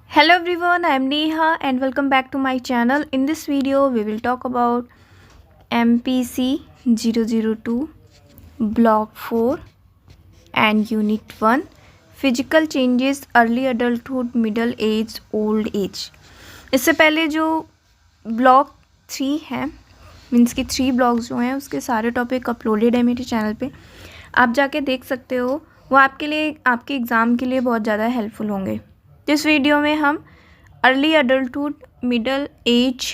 Hello everyone, I am Neha and welcome back to my channel. In this video, we will talk about MPC 002, Block 4 and Unit 1, Physical Changes, Early Adulthood, Middle Age, Old Age. इससे पहले जो block 3 है means कि 3 blogs जो हैं उसके सारे topic uploaded है मेरे चैनल पे, आप जाके देख सकते हो। वो आपके लिए आपके एग्ज़ाम के लिए बहुत ज़्यादा हेल्पफुल होंगे। इस वीडियो में हम अर्ली अडल्टहुड, मिडल एज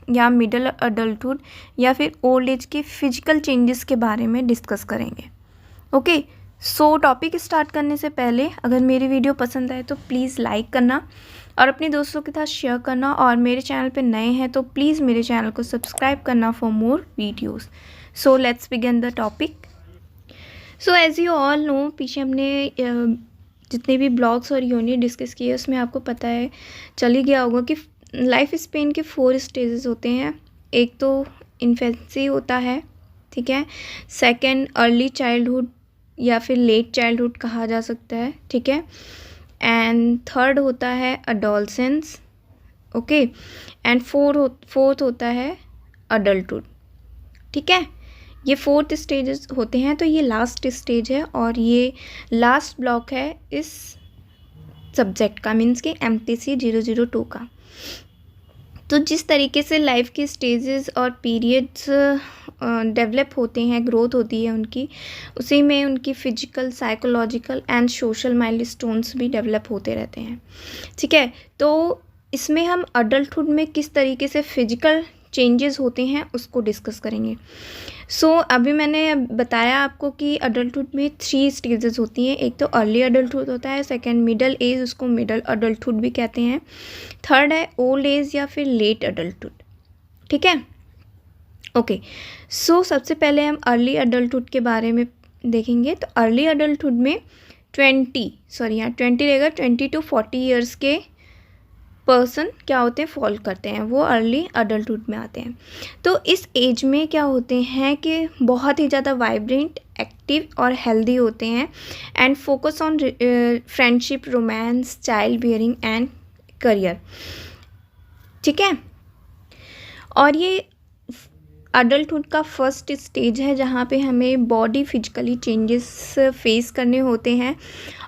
या मिडल अडल्टहुड या फिर ओल्ड एज के फिजिकल चेंजेस के बारे में डिस्कस करेंगे। ओके, सो टॉपिक स्टार्ट करने से पहले अगर मेरी वीडियो पसंद आए तो प्लीज़ लाइक करना और अपने दोस्तों के साथ शेयर करना, और मेरे चैनल पे नए हैं तो प्लीज़ मेरे चैनल को सब्सक्राइब करना for more videos. So let's begin the topic. So as you all know, पीछे हमने जितने भी ब्लॉग्स और यूनिट डिस्कस किए उसमें आपको पता है चल ही गया होगा कि लाइफ स्पेन के 4 स्टेजेस होते हैं। एक तो इन्फेंसी होता है, ठीक है। सेकंड अर्ली चाइल्डहुड या फिर लेट चाइल्डहुड कहा जा सकता है, ठीक है। एंड थर्ड होता है अडोलसेंस, ओके। एंड फोर्थ होता है अडल्टहुड, ठीक है। ये 4th स्टेजेस होते हैं, तो ये लास्ट स्टेज है और ये लास्ट ब्लॉक है इस सब्जेक्ट का, मीन्स कि MPC 002 का। तो जिस तरीके से लाइफ के स्टेजेस और पीरियड्स डेवलप होते हैं, ग्रोथ होती है उनकी, उसी में उनकी physical, psychological and social milestones भी डेवलप होते रहते हैं, ठीक है। तो इसमें हम अडल्टहुड में किस तरीके से फ़िजिकल चेंजेस होते हैं उसको डिस्कस करेंगे। सो अभी मैंने बताया आपको कि अडल्टहुड में 3 स्टेजेस होती हैं। एक तो अर्ली अडल्टहुड होता है, सेकंड मिडल एज, उसको मिडल अडल्टहुड भी कहते हैं, थर्ड है ओल्ड एज या फिर लेट अडल्टहुड, ठीक है। ओके, सो सबसे पहले हम अर्ली अडल्टहुड के बारे में देखेंगे। तो अर्ली अडल्टहुड में 20 रहेगा, 20 to 40 ईयर्स के पर्सन क्या होते हैं, फॉल करते हैं, वो अर्ली अडल्टहुड में आते हैं। तो इस एज में क्या होते हैं कि बहुत ही ज़्यादा वाइब्रेंट, एक्टिव और हेल्दी होते हैं and focus on friendship, romance, child bearing and career, ठीक है। और ये अडल्टहुड का फर्स्ट स्टेज है जहाँ पे हमें बॉडी फिजिकली चेंजेस फेस करने होते हैं,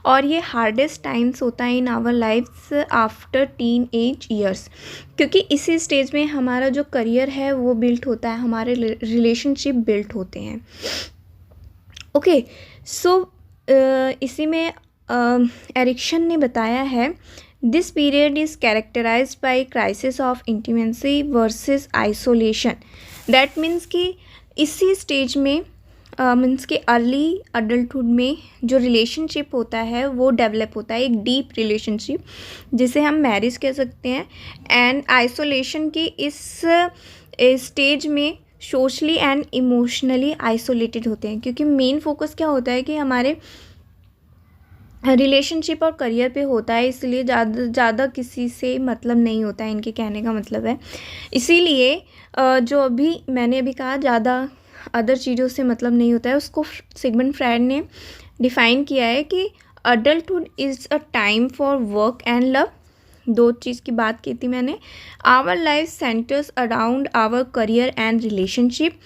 और ये हार्डेस्ट टाइम्स होता है in our lifes after teenage years, क्योंकि इसी स्टेज में हमारा जो करियर है वो बिल्ट होता है, हमारे रिलेशनशिप बिल्ट होते हैं। ओके, सो इसी में एरिक्सन ने बताया है, this period is characterized by crisis of intimacy versus isolation. That means कि इसी स्टेज में मीन्स कि अर्ली अडल्टहुड में जो रिलेशनशिप होता है वो डेवलप होता है, एक डीप रिलेशनशिप जिसे हम मैरिज कह सकते हैं। एंड आइसोलेशन की इस स्टेज में सोशली एंड इमोशनली आइसोलेटेड होते हैं, क्योंकि मेन फोकस क्या होता है कि हमारे रिलेशनशिप और करियर पे होता है, इसलिए ज़्यादा किसी से मतलब नहीं होता है, इनके कहने का मतलब है। इसीलिए जो अभी मैंने कहा, ज़्यादा अदर चीज़ों से मतलब नहीं होता है, उसको सिगमंड फ्रायड ने डिफ़ाइन किया है कि adulthood is a time for work and love. 2 चीज़ की बात की थी मैंने। Our life centers around our career and relationship,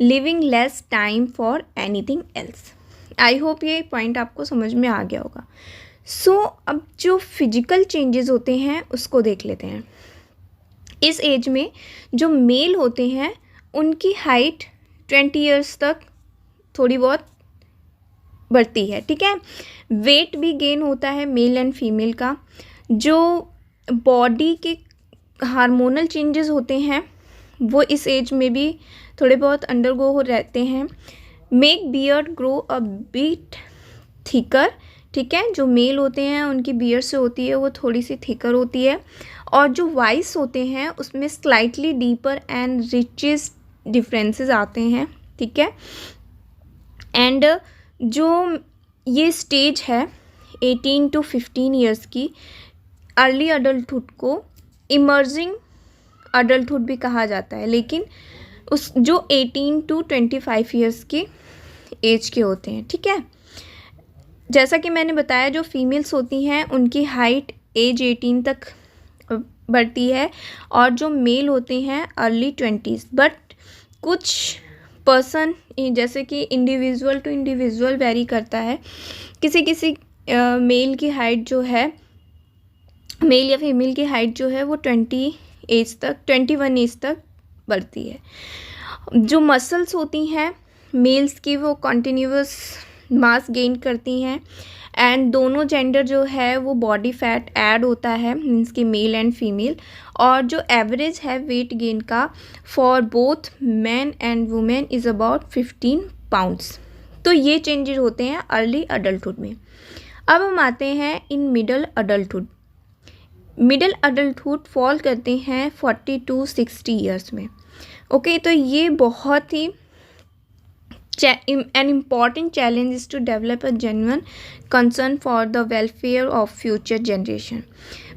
living less time for anything else. I hope ये पॉइंट आपको समझ में आ गया होगा। सो अब जो फिजिकल चेंजेस होते हैं उसको देख लेते हैं। इस एज में जो मेल होते हैं उनकी हाइट 20 ईयर्स तक थोड़ी बहुत बढ़ती है, ठीक है। वेट भी गेन होता है मेल एंड फीमेल का। जो बॉडी के हार्मोनल चेंजेस होते हैं वो इस एज में भी थोड़े बहुत अंडरगो हो रहते हैं। Make beard grow a bit thicker, ठीक है। जो मेल होते हैं उनकी बियर्ड से होती है वो थोड़ी सी थिकर होती है, और जो वाइस होते हैं उसमें slightly deeper and riches differences आते हैं, ठीक है। एंड जो ये स्टेज है 18 to 15 ईयर्स की, अर्ली अडल्टहुड को इमर्जिंग अडल्टहुड भी कहा जाता है, लेकिन उस जो 18 to 25 ईयर्स की एज के होते हैं, ठीक है। जैसा कि मैंने बताया, जो फीमेल्स होती हैं उनकी हाइट एज 18 तक बढ़ती है, और जो मेल होते हैं अर्ली 20s। बट कुछ पर्सन जैसे कि इंडिविजुअल टू इंडिविजुअल वेरी करता है। किसी किसी मेल की हाइट जो है, मेल या फीमेल की हाइट जो है वो 21 एज तक बढ़ती है। जो मसल्स होती हैं मेल्स की वो कॉन्टिन्यूस मास गेन करती हैं, एंड दोनों जेंडर जो है वो बॉडी फैट ऐड होता है, मीन्स कि मेल एंड फीमेल। और जो एवरेज है वेट गेन का for both man and women is about 15 pounds. तो ये चेंजेस होते हैं अर्ली अडल्टहुड में। अब हम आते हैं in middle adulthood. Middle adulthood fall करते हैं 40 to 60 ईयर्स में। ओके, तो ये बहुत ही an important challenge is to develop a genuine concern for the welfare of future generation।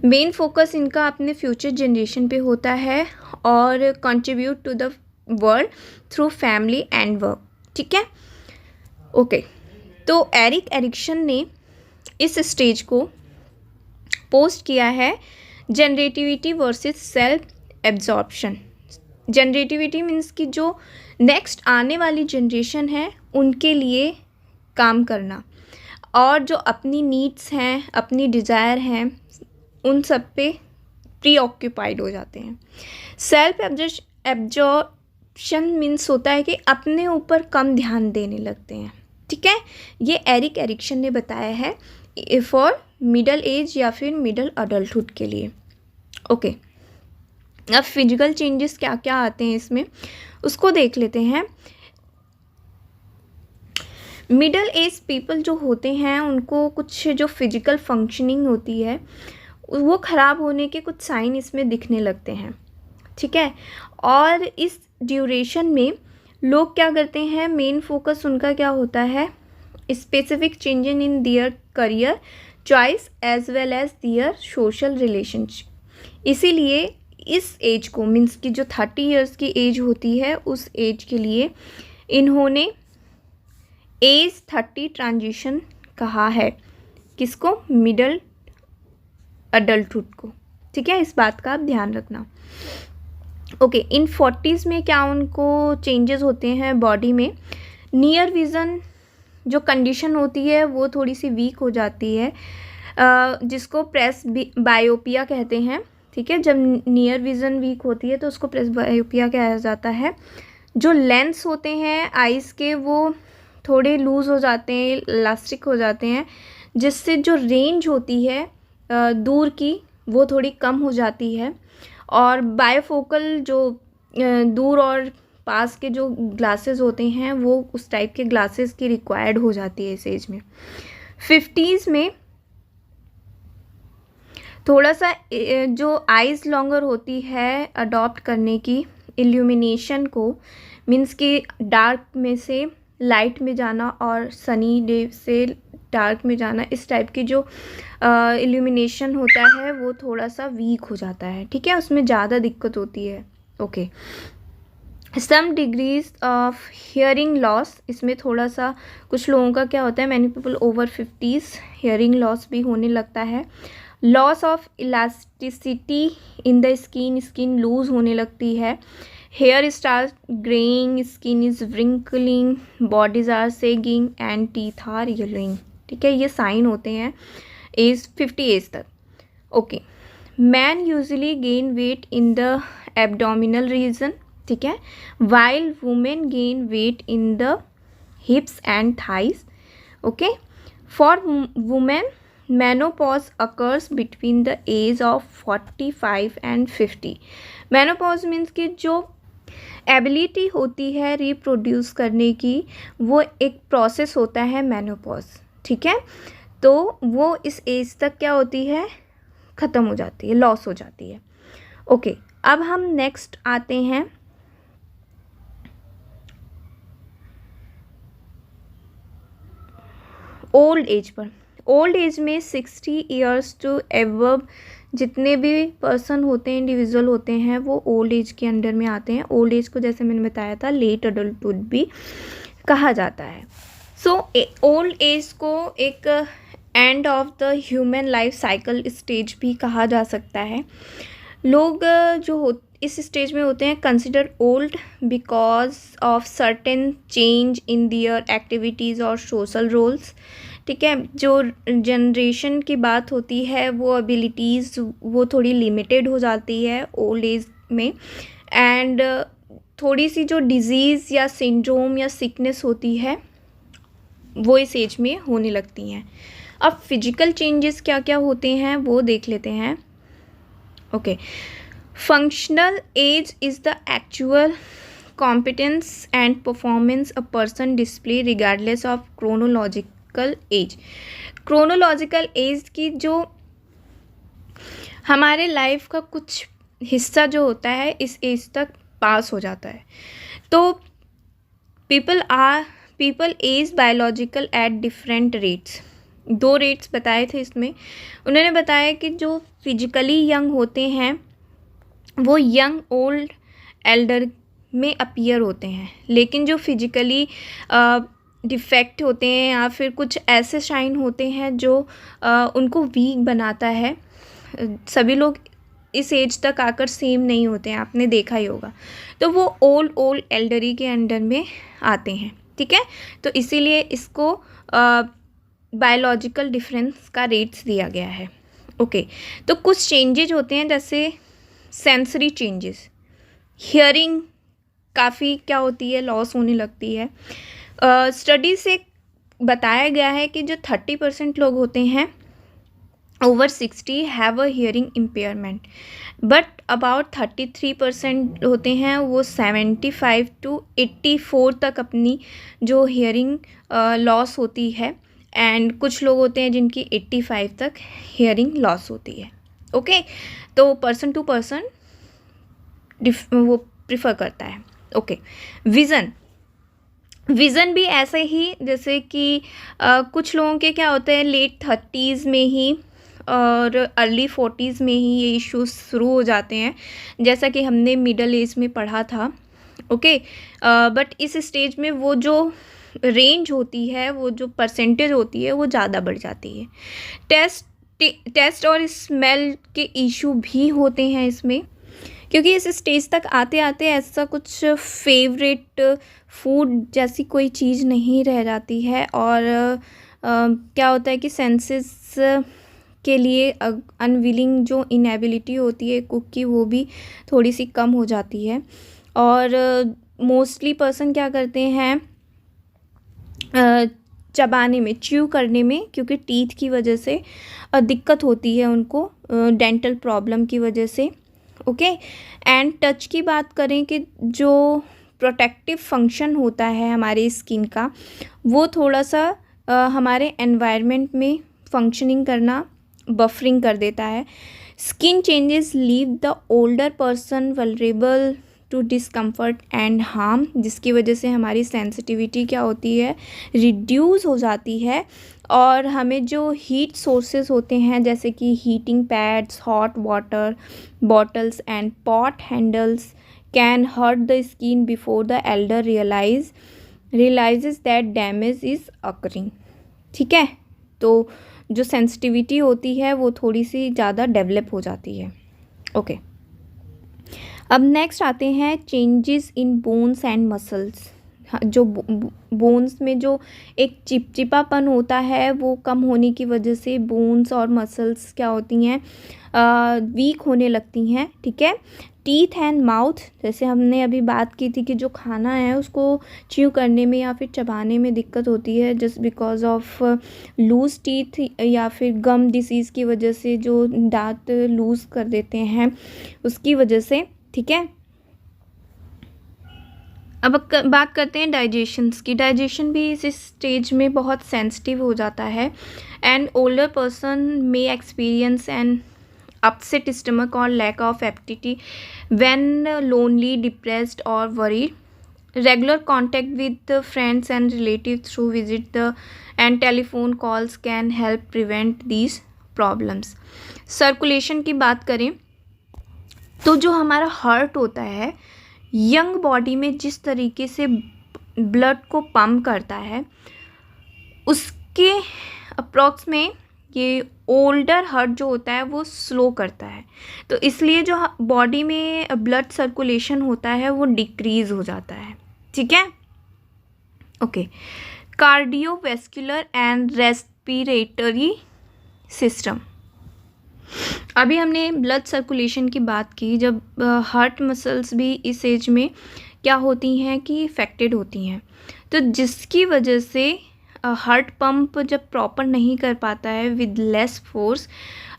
Main focus इनका अपने फ्यूचर जनरेशन पे होता है और contribute to the world through family and work. ठीक है, ओके। तो एरिक एरिक्सन ने इस स्टेज को पोस्ट किया है generativity versus self absorption. Generativity means कि जो नेक्स्ट आने वाली जनरेशन है उनके लिए काम करना, और जो अपनी नीड्स हैं, अपनी डिज़ायर हैं, उन सब पे प्री ऑक्यूपाइड हो जाते हैं। सेल्फ एब्जॉर्प्शन मीन्स होता है कि अपने ऊपर कम ध्यान देने लगते हैं। ठीक है, ये एरिक एरिक्सन ने बताया है फॉर मिडल एज या फिर मिडल अडल्टहुड के लिए। ओके, अब फिजिकल चेंजेस क्या क्या आते हैं इसमें उसको देख लेते हैं। मिडल एज पीपल जो होते हैं उनको कुछ जो फिजिकल फंक्शनिंग होती है वो ख़राब होने के कुछ साइन इसमें दिखने लगते हैं। ठीक है, और इस ड्यूरेशन में लोग क्या करते हैं, मेन फोकस उनका क्या होता है, specific changes in their career choice as well as their social relationship. इसीलिए इस एज को मीन्स कि जो 30 ईयर्स की एज होती है उस एज के लिए इन्होंने एज 30 ट्रांजिशन कहा है। किसको? मिडल अडल्टहुड को। ठीक है, इस बात का आप ध्यान रखना। ओके, इन 40s में क्या उनको चेंजेस होते हैं बॉडी में। नियर विज़न जो कंडीशन होती है वो थोड़ी सी वीक हो जाती है, जिसको प्रेस बायोपिया कहते हैं। ठीक है, जब नियर विज़न वीक होती है तो उसको प्रेस बायोपिया कहा जाता है। जो लेंस होते हैं आइज़ के वो थोड़े लूज़ हो जाते हैं, इलास्टिक हो जाते हैं, जिससे जो रेंज होती है दूर की वो थोड़ी कम हो जाती है। और बायोफोकल जो दूर और पास के जो ग्लासेस होते हैं वो उस टाइप के ग्लासेस की रिक्वायर्ड हो जाती है इस एज में। 50s में थोड़ा सा जो आइज़ लॉन्गर होती है अडॉप्ट करने की इल्यूमिनेशन को, मीन्स कि डार्क में से लाइट में जाना और सनी डे से डार्क में जाना, इस टाइप की जो इल्यूमिनेशन होता है वो थोड़ा सा वीक हो जाता है। ठीक है, उसमें ज़्यादा दिक्कत होती है। Okay, some degrees of hearing loss, इसमें थोड़ा सा कुछ लोगों का क्या होता है, many people over 50s hearing loss भी होने लगता है। Loss of elasticity in the skin, skin loose होने लगती है। Hair start greying, skin is wrinkling, bodies are sagging and teeth are yellowing. ठीक है, ये साइन होते हैं एज 50 एज तक। Okay, man usually gain weight in the abdominal region. ठीक है, while women gain weight in the हिप्स and thighs. Okay, for women menopause occurs between the age of 45 and 50। menopause means कि जो ability होती है reproduce करने की वो एक प्रोसेस होता है मेनोपॉज। ठीक है, तो वो इस एज तक क्या होती है, ख़त्म हो जाती है, लॉस हो जाती है। ओके, अब हम नेक्स्ट आते हैं ओल्ड एज पर। ओल्ड एज में 60 ईयर्स टू एबव जितने भी पर्सन होते हैं, इंडिविजुअल होते हैं, वो ओल्ड एज के अंडर में आते हैं। ओल्ड एज को जैसे मैंने बताया था लेट अडल्टहुड भी कहा जाता है। सो ओल्ड एज को एक end of the human life cycle stage भी कहा जा सकता है। लोग जो हो इस स्टेज में होते हैं consider old because of certain change in their activities और सोशल रोल्स। ठीक है, जो जनरेशन की बात होती है वो एबिलिटीज़ वो थोड़ी लिमिटेड हो जाती है ओल्ड एज में, एंड थोड़ी सी जो डिजीज़ या सिंड्रोम या सिकनेस होती है वो इस एज में होने लगती हैं। अब फिजिकल चेंजेस क्या क्या होते हैं वो देख लेते हैं। Okay, functional age is the actual competence and performance a person display regardless of chronological age. Chronological age की जो हमारे लाइफ का कुछ हिस्सा जो होता है इस एज तक पास हो जाता है। तो people age biological at different rates. 2 rates बताए थे इसमें। उन्होंने बताया कि जो फिजिकली यंग होते हैं वो यंग ओल्ड एल्डर में अपीयर होते हैं, लेकिन जो फिजिकली डिफेक्ट होते हैं या फिर कुछ ऐसे साइन होते हैं जो उनको वीक बनाता है। सभी लोग इस एज तक आकर सेम नहीं होते हैं, आपने देखा ही होगा, तो वो ओल्ड एल्डरी के अंडर में आते हैं। ठीक है, तो इसीलिए इसको बायोलॉजिकल डिफरेंस का रेट्स दिया गया है। ओके, तो कुछ चेंजेज होते हैं जैसे सेंसरी चेंजेस, हियरिंग काफ़ी क्या होती है लॉस होने लगती है। स्टडी से बताया गया है कि जो 30% लोग होते हैं over 60 have a hearing impairment, but about 33% होते हैं वो 75 to 84 तक अपनी जो हियरिंग लॉस होती है, एंड कुछ लोग होते हैं जिनकी 85 तक हियरिंग लॉस होती है। ओके, तो पर्सन टू पर्सन वो प्रिफर करता है। ओके, विज़न भी ऐसे ही, जैसे कि कुछ लोगों के क्या होते हैं लेट 30s में ही और अर्ली 40s में ही ये इश्यूज शुरू हो जाते हैं, जैसा कि हमने मिडल एज में पढ़ा था। ओके, बट इस स्टेज में वो जो रेंज होती है, वो जो परसेंटेज होती है वो ज़्यादा बढ़ जाती है। टेस्ट और स्मेल के इशू भी होते हैं इसमें, क्योंकि इस स्टेज तक आते आते ऐसा कुछ फेवरेट फूड जैसी कोई चीज़ नहीं रह जाती है, और क्या होता है कि सेंसेस के लिए अनविलिंग जो इनएबिलिटी होती है कुक की वो भी थोड़ी सी कम हो जाती है। और मोस्टली पर्सन क्या करते हैं चबाने में, च्यू करने में, क्योंकि टीथ की वजह से दिक्कत होती है उनको, डेंटल प्रॉब्लम की वजह से। ओके, एंड टच की बात करें कि जो प्रोटेक्टिव फंक्शन होता है हमारे स्किन का वो थोड़ा सा हमारे एनवायरनमेंट में फंक्शनिंग करना बफरिंग कर देता है। Skin changes leave the older person vulnerable to discomfort and harm, जिसकी वजह से हमारी सेंसिटिविटी क्या होती है रिड्यूस हो जाती है, और हमें जो हीट सोर्सेज होते हैं जैसे कि heating pads, hot water bottles and pot handles can hurt the skin before the elder realizes that damage is occurring. ठीक है, तो जो सेंसिटिविटी होती है वो थोड़ी सी ज़्यादा डेवलप हो जाती है। ओके, अब नेक्स्ट आते हैं changes in bones and muscles. जो बोन्स में जो एक चिपचिपापन होता है वो कम होने की वजह से बोन्स और मसल्स क्या होती हैं वीक होने लगती हैं। ठीक है, टीथ एंड माउथ, जैसे हमने अभी बात की थी कि जो खाना है उसको च्यू करने में या फिर चबाने में दिक्कत होती है just because of loose teeth या फिर गम डिसीज़ की वजह से जो दांत लूज़ कर देते हैं उसकी वजह से। ठीक है, अब बात करते हैं डाइजेशंस की। डाइजेशन भी इस स्टेज में बहुत सेंसिटिव हो जाता है, and older person may experience an upset stomach और lack of appetite when lonely, depressed or worried. Regular contact with the friends and relatives through visit and telephone calls can help prevent these problems. Circulation की बात करें तो जो हमारा heart होता है young body में जिस तरीके से ब्लड को पंप करता है उसके अप्रॉक्स में ये ओल्डर हार्ट जो होता है वो स्लो करता है, तो इसलिए जो बॉडी में ब्लड सर्कुलेशन होता है वो डिक्रीज हो जाता है। ठीक है, okay. Cardiovascular and respiratory system, अभी हमने ब्लड सर्कुलेशन की बात की। जब हार्ट मसल्स भी इस एज में क्या होती हैं कि इफ़ेक्टेड होती हैं, तो जिसकी वजह से हार्ट पंप जब प्रॉपर नहीं कर पाता है with less force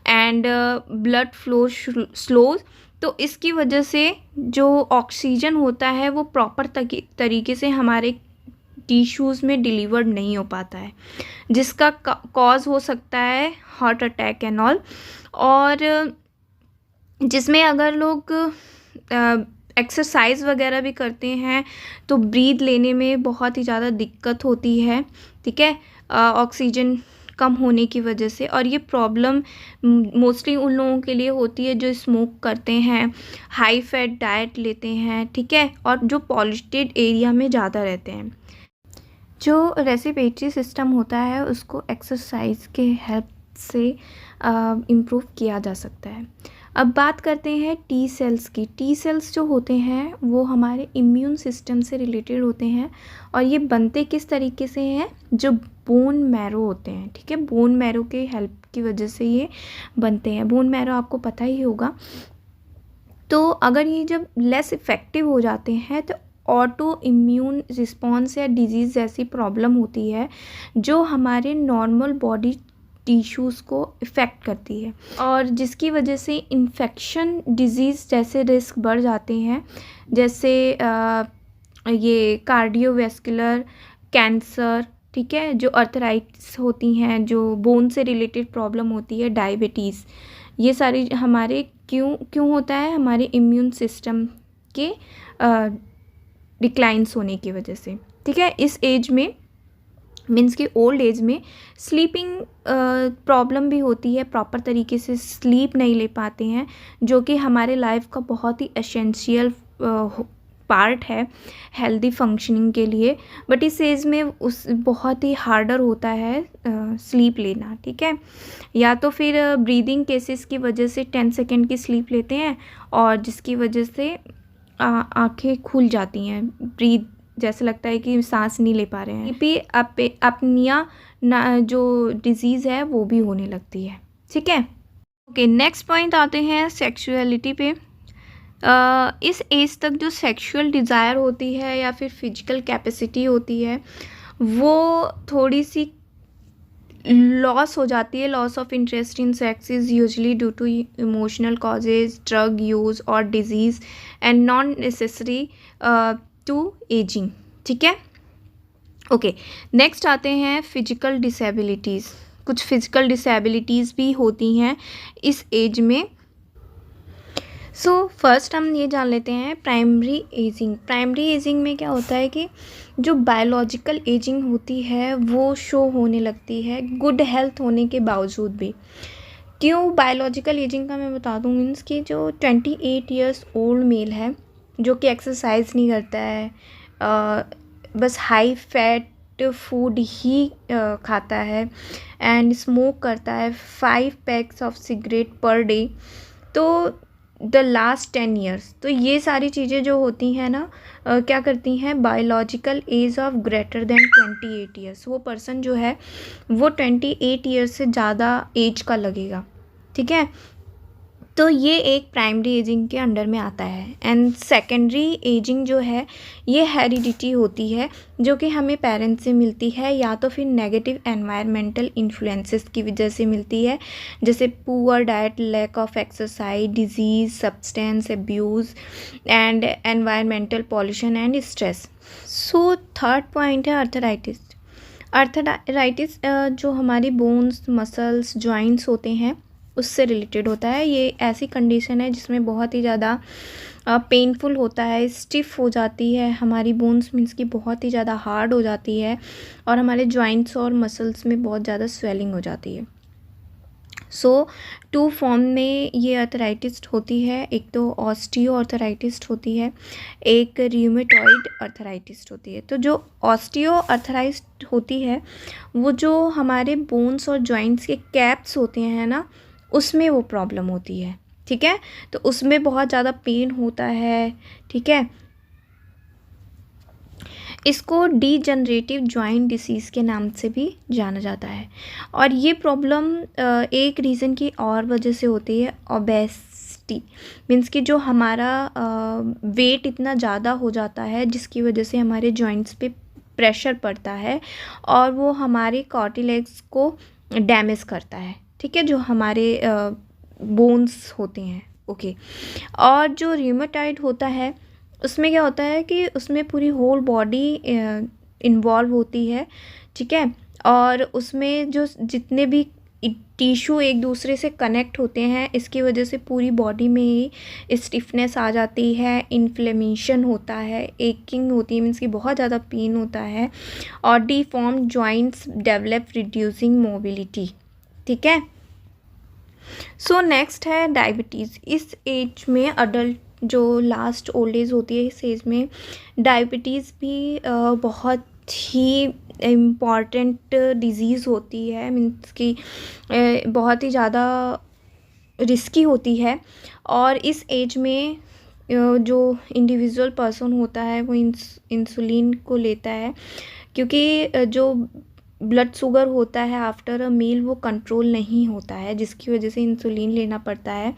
and blood flow slow, तो इसकी वजह से जो ऑक्सीजन होता है वो प्रॉपर तरीके से हमारे टिश्यूज़ में डिलीवर्ड नहीं हो पाता है, जिसका कॉज हो सकता है हार्ट अटैक एंड ऑल। और जिसमें अगर लोग एक्सरसाइज वगैरह भी करते हैं तो ब्रीथ लेने में बहुत ही ज़्यादा दिक्कत होती है। ठीक है, ऑक्सीजन कम होने की वजह से। और ये प्रॉब्लम मोस्टली उन लोगों के लिए होती है जो स्मोक करते हैं, हाई फैट डाइट लेते हैं, ठीक है, और जो पॉल्यूटेड एरिया में ज़्यादा रहते हैं। जो रेस्पिरेटरी सिस्टम होता है उसको एक्सरसाइज के हेल्प से इम्प्रूव किया जा सकता है। अब बात करते हैं टी सेल्स की। टी सेल्स जो होते हैं वो हमारे इम्यून सिस्टम से रिलेटेड होते हैं, और ये बनते किस तरीके से हैं, जो बोन मैरो होते हैं। ठीक है, बोन मैरो के हेल्प की वजह से ये बनते हैं। बोन मैरो आपको पता ही होगा। तो अगर ये जब लेस इफ़ेक्टिव हो जाते हैं तो ऑटो इम्यून रिस्पॉन्स या डिजीज़ जैसी प्रॉब्लम होती है जो हमारे नॉर्मल बॉडी टिश्यूज़ को इफ़ेक्ट करती है, और जिसकी वजह से इन्फेक्शन डिजीज़ जैसे रिस्क बढ़ जाते हैं, जैसे ये कार्डियोवैस्कुलर, कैंसर, ठीक है, जो अर्थराइटिस होती हैं, जो बोन से रिलेटेड प्रॉब्लम होती है, डायबिटीज़, ये सारी हमारे क्यों होता है, हमारे इम्यून सिस्टम के डिक्लाइंस होने की वजह से। ठीक है, इस एज में मीन्स कि ओल्ड एज में स्लीपिंग प्रॉब्लम भी होती है, प्रॉपर तरीके से स्लीप नहीं ले पाते हैं, जो कि हमारे लाइफ का बहुत ही एसेंशियल पार्ट है हेल्दी फंक्शनिंग के लिए। बट इस एज में उस बहुत ही हार्डर होता है स्लीप लेना। ठीक है, या तो फिर ब्रीदिंग केसेस की वजह से 10 सेकेंड की स्लीप लेते हैं, और जिसकी वजह से आँखें खुल जाती हैं, ब्रीथ जैसे लगता है कि सांस नहीं ले पा रहे हैं। भी अपनिया जो डिजीज़ है वो भी होने लगती है। ठीक है, ओके। नेक्स्ट पॉइंट आते हैं सेक्सुअलिटी पे। इस एज तक जो सेक्सुअल डिज़ायर होती है या फिर फिजिकल कैपेसिटी होती है वो थोड़ी सी लॉस हो जाती है। Loss of interest in sex is usually due to emotional causes, drug use और disease and non necessary to ageing. ठीक है, ओके। नेक्स्ट आते हैं फिजिकल डिसेबिलिटीज़। कुछ फिजिकल डिसेबिलिटीज़ भी होती हैं इस एज में। सो फर्स्ट हम ये जान लेते हैं प्राइमरी एजिंग। प्राइमरी एजिंग में क्या होता है कि जो बायोलॉजिकल एजिंग होती है वो शो होने लगती है गुड हेल्थ होने के बावजूद भी। क्यों बायोलॉजिकल एजिंग का मैं बता दूँ, मीन्स कि जो 28 ईयर्स ओल्ड मेल है जो कि एक्सरसाइज नहीं करता है, बस हाई फैट फूड ही खाता है एंड स्मोक करता है 5 PACS of cigarette per day, तो द लास्ट 10 ईयर्स, तो ये सारी चीज़ें जो होती हैं ना क्या करती हैं, biological age of greater than 28 years, वो पर्सन जो है वो 28 ईयर्स से ज़्यादा एज का लगेगा। ठीक है, तो ये एक प्राइमरी एजिंग के अंडर में आता है। एंड सेकेंडरी एजिंग जो है ये हेरिडिटी होती है, जो कि हमें पेरेंट्स से मिलती है या तो फिर नेगेटिव एनवायरमेंटल इन्फ्लुएंसेस की वजह से मिलती है, जैसे poor diet, lack of exercise, disease, substance abuse and environmental pollution and stress. So third point है अर्थराइटिस। अर्थराइटिस जो हमारी बोन्स, मसल्स, जॉइंट्स होते हैं उससे रिलेटेड होता है। ये ऐसी कंडीशन है जिसमें बहुत ही ज़्यादा पेनफुल होता है, स्टिफ हो जाती है हमारी बोन्स, मीन्स कि बहुत ही ज़्यादा हार्ड हो जाती है, और हमारे जॉइंट्स और मसल्स में बहुत ज़्यादा स्वेलिंग हो जाती है। सो टू फॉर्म में ये आर्थराइटिस होती है, एक तो ऑस्टियो आर्थराइटिस होती है, एक र्यूमेटॉइड आर्थराइटिस होती है। तो जो ऑस्टियो आर्थराइटिस होती है वो जो हमारे बोन्स और जॉइंट्स के कैप्स होते हैं ना, उसमें वो प्रॉब्लम होती है, ठीक है। तो उसमें बहुत ज़्यादा पेन होता है, ठीक है। इसको डीजनरेटिव जॉइंट डिसीज़ के नाम से भी जाना जाता है। और ये प्रॉब्लम एक रीज़न की और वजह से होती है, ओबेसिटी, मीन्स कि जो हमारा वेट इतना ज़्यादा हो जाता है जिसकी वजह से हमारे जॉइंट्स पे प्रेशर पड़ता है और वो हमारे कार्टिलेज को डैमेज करता है, ठीक है, जो हमारे बोन्स होते हैं, ओके। और जो र्यूमेटॉइड होता है उसमें क्या होता है कि उसमें पूरी होल बॉडी इन्वॉल्व होती है, ठीक है। और उसमें जो जितने भी टिश्यू एक दूसरे से कनेक्ट होते हैं, इसकी वजह से पूरी बॉडी में ही स्टिफनेस आ जाती है, इन्फ्लेमेशन होता है, एकिंग होती है, मीन्स कि बहुत ज़्यादा पेन होता है, और deform joints develop reducing mobility, ठीक है। सो नेक्स्ट है डायबिटीज़। इस एज में अडल्ट जो लास्ट ओल्ड एज होती है, इस एज में डायबिटीज़ भी बहुत ही इम्पॉर्टेंट डिज़ीज़ होती है, मीन्स कि बहुत ही ज़्यादा रिस्की होती है। और इस एज में जो इंडिविजुअल पर्सन होता है वो इंसुलिन को लेता है, क्योंकि जो ब्लड शुगर होता है आफ्टर अ मील वो कंट्रोल नहीं होता है, जिसकी वजह से इंसुलिन लेना पड़ता है।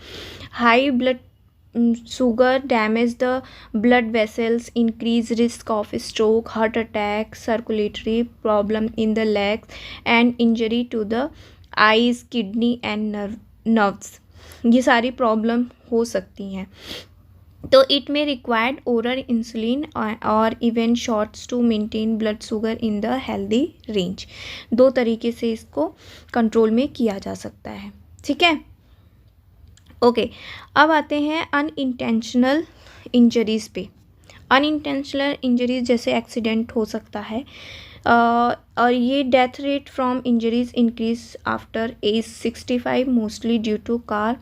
High blood sugar damage the blood vessels, increase risk of stroke, heart attack, circulatory problem in the legs and injury to the eyes, kidney and nerves, ये सारी प्रॉब्लम हो सकती हैं। तो it may required oral insulin और even shots to maintain blood sugar in the healthy range. दो तरीके से इसको कंट्रोल में किया जा सकता है, ठीक है, ओके। अब आते हैं अनइंटेंशनल इंजरीज़ पे। अनइंटेंशनल इंजरीज जैसे एक्सीडेंट हो सकता है, और ये death rate from injuries increase after age 65 mostly due to car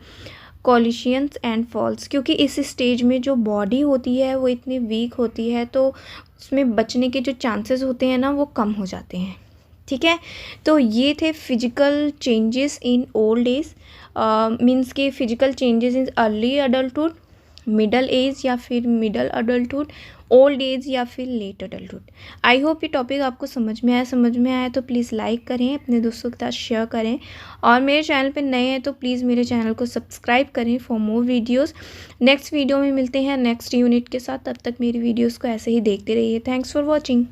collisions and falls, क्योंकि इस स्टेज में जो बॉडी होती है वो इतनी वीक होती है, तो उसमें बचने के जो चांसेस होते हैं ना वो कम हो जाते हैं, ठीक है। तो ये थे physical changes in old age, means के physical changes in early adulthood, middle age या फिर मिडल अडल्टहुड, ओल्ड एज या फिर लेट अडल्टहुड। आई होप ये टॉपिक आपको समझ में आया तो प्लीज़ लाइक करें, अपने दोस्तों के साथ शेयर करें, और मेरे चैनल पे नए हैं तो प्लीज़ मेरे चैनल को सब्सक्राइब करें for more videos. Next video में मिलते हैं नेक्स्ट यूनिट के साथ, तब तक मेरी वीडियोस को ऐसे ही देखते रहिए। Thanks for watching.